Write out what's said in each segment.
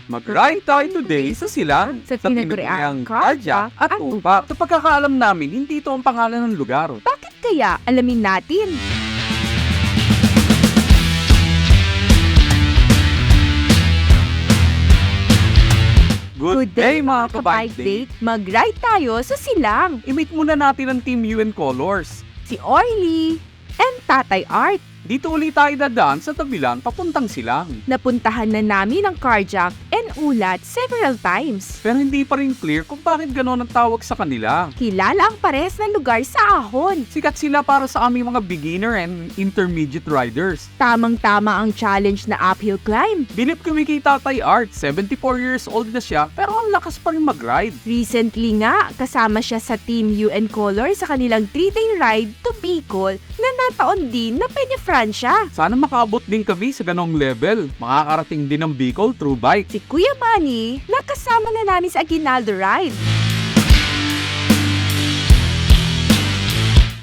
Mag-ride tayo today sa silang Sa tinaguriang Cardiac at Tupac. Sa pagkakaalam namin, hindi ito ang pangalan ng lugar. Bakit kaya? Alamin natin. Good day mga kabike date! Mag-ride tayo sa silang. I-meet muna natin ang Team UN Colors. Si Oily and Tatay Art. Dito ulit tayo dadaan sa tabilan papuntang silang. Napuntahan na namin ang Cardiac and Ulat several times. Pero hindi pa rin clear kung bakit gano'n ang tawag sa kanila. Kilala ang pares na lugar sa Ahon. Sikat sila para sa aming mga beginner and intermediate riders. Tamang-tama ang challenge na uphill climb. Bilip kami kay Tatay Art, 74 years old na siya pero ang lakas pa rin mag-ride. Recently nga, kasama siya sa Team UN Color sa kanilang 3-day ride to Bicol na nataon din na Peña Francia. Sana makaabot din kami sa ganong level. Makakarating din ng Bicol through bike. Si Kuya Manny, nakasama na namin sa Aguinaldo Ride.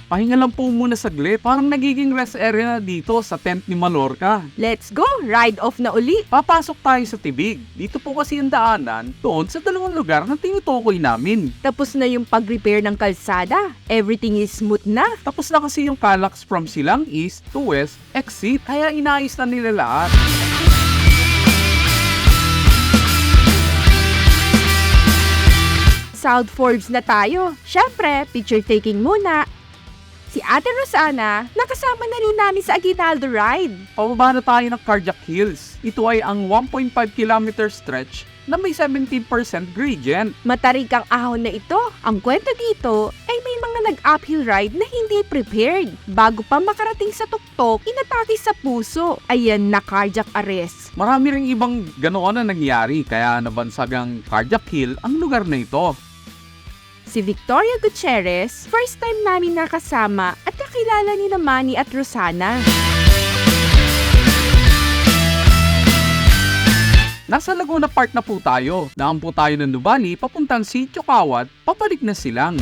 Pahinga lang po muna saglit. Parang nagiging rest area na dito sa tent ni Malorca. Let's go! Ride off na uli! Papasok tayo sa Tibig. Dito po kasi ang daanan doon sa dalawang lugar na tinutukoy namin. Tapos na yung pag-repair ng kalsada. Everything is smooth na. Tapos na kasi yung Calax from Silang East to West exit. Kaya inayos na nila lahat. South Forbes na tayo. Syempre, picture taking muna. Si Ate Rosana, nakasama na rin namin sa Aguinaldo Ride. Pababa na tayo ng Cardiac Hills. Ito ay ang 1.5 km stretch na may 17% gradient. Matarik ang ahon na ito. Ang kwento dito ay may mga nag-uphill ride na hindi prepared. Bago pa makarating sa tuktok, inatake sa puso. Ayan na cardiac arrest. Marami ring ibang ganoon na nangyari kaya nabansagang Cardiac Hill ang lugar na ito. Si Victoria Gutierrez, first time namin nakasama at kakilala ni Manny at Rosana. Nasa Laguna Park na po tayo. Daan po tayo ng Nubali, papuntang Sitio Kawat, papalik na silang.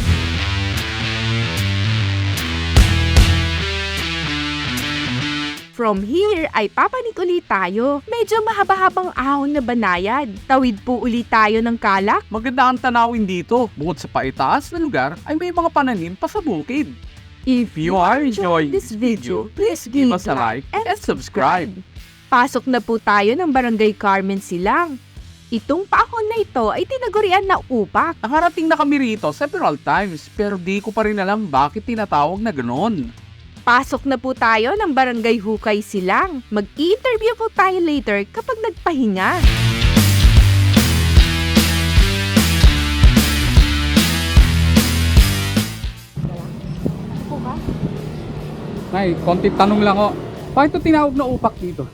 From here ay papanik ulit tayo. Medyo mahaba-habang ahon na banayad. Tawid po ulit tayo ng Calak. Maganda ang tanawin dito. Bukod sa paitaas na lugar, ay may mga pananim pa sa bukid. If you are enjoying this video, please give us a like and subscribe. Pasok na po tayo ng Barangay Carmen Silang. Itong paahon na ito ay tinagurian na upak. Nakarating na kami rito several times pero di ko pa rin alam bakit tinatawag na ganoon. Pasok na po tayo ng Barangay Hukay Silang. Mag-i-interview po tayo later kapag nagpahinga. Nay, konting tanong lang ho. Bakit ito tinawag na upak dito?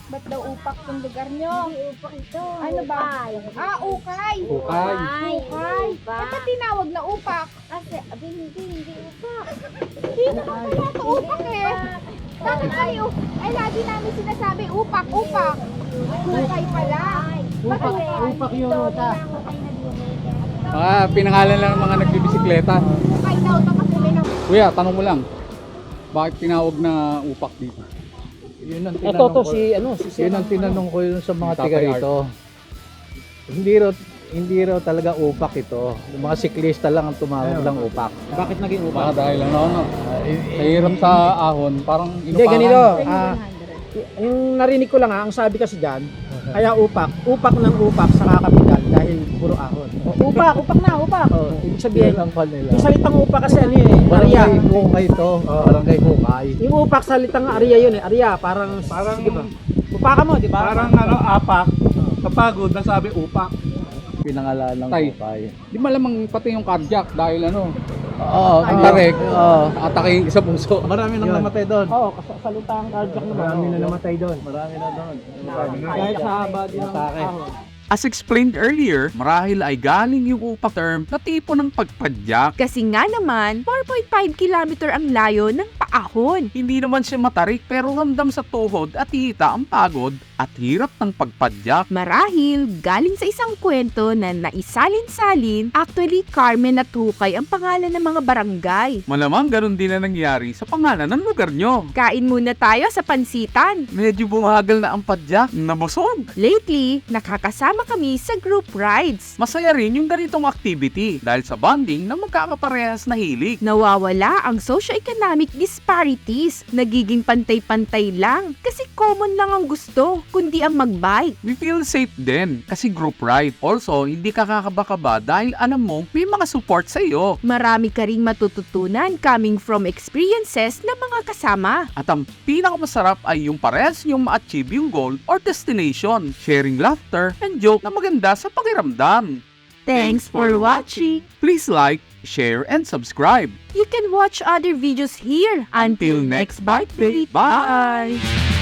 Ba't daw upak tong lugar nyo? Upak ito. Ano ba? Ukay. Ukay. Ukay. Ukay. Upak. Ba't tinawag na upak? Kasi, hindi upak. Hindi naman pala ito upak eh. Bakit kayo? Ay, lagi namin sinasabi upak, upak. Ukay pala. Upak yung uta. Mga pinangalan lang ng mga nagbibisikleta. Ukay daw ito kasi may nang... Kuya, tanong mo lang. Bakit tinawag na upak dito? Yun ang Ito tinanong to ko. si Yun ang tinanong ko yun sa mga Tatay tiga Art. rito. Hindi raw talaga upak ito. Yung mga siklista lang ang tumawag ng upak. Bakit naging Baka upak? dahil ano, mahirap sa ahon, parang Hindi, ganito. Yung narinig ko lang ang sabi kasi dyan, kaya upak ng upak sa kakapidal dahil puro ahon. Upak na, upak. Ibig sabihin, Yun ang call nila. yung salitang upak kasi ano yun eh, arya. Barangay Hukay ito. Barangay Hukay. Yung upak salitang arya yun eh, arya, parang sige ba? Upaka mo, di ba? Parang apak, kapagod nasabi upak. Pinangalan ng Tay. Hukay. di malamang pati yung cardiac dahil ano, Oo. ang tarik, Oo. ataking sa puso. Marami nang namatay doon. Oo, salitang cardiac naman. Marami na namatay doon. Marami na doon. Kahit sa haba din ng Atake. ahon. As explained earlier, marahil ay galing yung upak term na tipo ng pagpadyak. Kasi nga naman, 4.5 kilometer ang layo ng paahon. Hindi naman siya matarik pero ramdam sa tuhod at hita ang pagod at hirap ng pagpadyak. Marahil, galing sa isang kwento na naisalin-salin, actually Carmen at Hukay ang pangalan ng mga barangay. Malamang ganun din na nangyari sa pangalan ng lugar nyo. Kain muna tayo sa pansitan. Medyo bumagal na ang padyak, nabusog. Lately, nakakasama kami sa group rides. Masaya rin yung ganitong activity dahil sa bonding ng magkakaparehas na hilig. Nawawala ang socio-economic disparities. Nagiging pantay-pantay lang kasi common lang ang gusto, kundi ang mag-bike. We feel safe din kasi group ride. Also, hindi ka kakaba-kaba dahil alam mo may mga support sa iyo. Marami ka ring matututunan coming from experiences ng mga kasama. At ang pinakamasarap ay yung parehas yung ma-achieve yung goal or destination. Sharing laughter and joke na maganda sa pakiramdam. Thanks for watching. Please like, share, and subscribe. You can watch other videos here. Until next bite, Bye! bye!